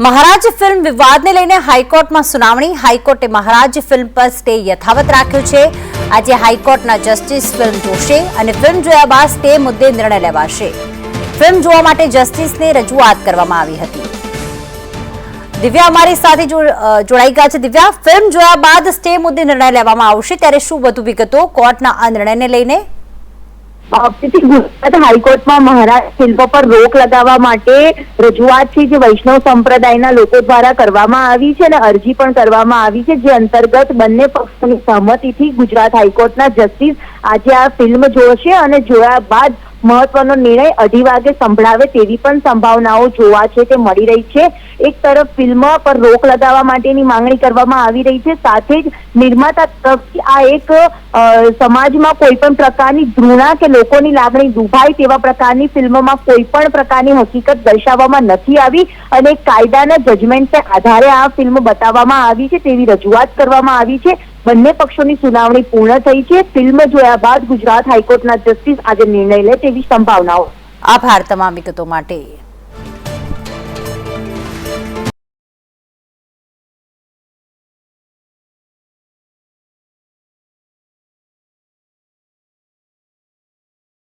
મહારાજ film વિવાદને લઈને હાઈકોર્ટમાં સુનાવણી। હાઈકોર્ટે મહારાજ ફિલ્મ પર સ્ટે યથાવત રાખ્યો છે। આજે હાઈકોર્ટના જસ્ટિસ ફિલ્મ જોશે અને ફિલ્મ જોયા બાદ સ્ટે મુદ્દે નિર્ણય લેવાશે। ફિલ્મ જોવા માટે જસ્ટિસને રજૂઆત કરવામાં આવી હતી। દિવ્યા અમારી સાથે જોડાઈ ગયા છે। દિવ્યા, ફિલ્મ જોયા બાદ સ્ટે મુદ્દે નિર્ણય લેવામાં આવશે, ત્યારે શું વધુ વિગતો કોર્ટના આ નિર્ણયને લઈને? ગુજરાત હાઈકોર્ટમાં મહારાજ ફિલ્મ પર રોક લગાવવા માટે રજૂઆત છે જે વૈષ્ણવ સંપ્રદાયના લોકો દ્વારા કરવામાં આવી છે અને અરજી પણ કરવામાં આવી છે, જે અંતર્ગત બંને પક્ષોની સહમતિથી ગુજરાત હાઈકોર્ટના જસ્ટિસ આજે આ ફિલ્મ જોશે અને જોયા બાદ મહત્વનો નિર્ણય 2:30 વાગે સંભળાવે તેવી પણ સંભાવનાઓ જોવા છે તે મળી રહી છે। એક તરફ ફિલ્મ પર રોક લગાવવા માટેની માંગણી કરવામાં આવી રહી છે, સાથે જ નિર્માતા તરફથી આ એક સમાજમાં કોઈ પણ પ્રકારની ઘૃણા કે લોકોની લાગણી દુભાય તેવા પ્રકારની ફિલ્મમાં કોઈ પણ પ્રકારની હકીકત દર્શાવવામાં નથી આવી અને કાયદાના જજમેન્ટના આધારે આ ફિલ્મ બતાવવામાં આવી છે તેવી રજૂઆત કરવામાં આવી છે। બંને પક્ષોની સુનાવણી પૂર્ણ થઈ છે। ફિલ્મ જોયા બાદ ગુજરાત હાઈકોર્ટના જસ્ટિસ આજે નિર્ણય લે તેવી સંભાવનાઓ। આભાર તમામ વિગતો માટે।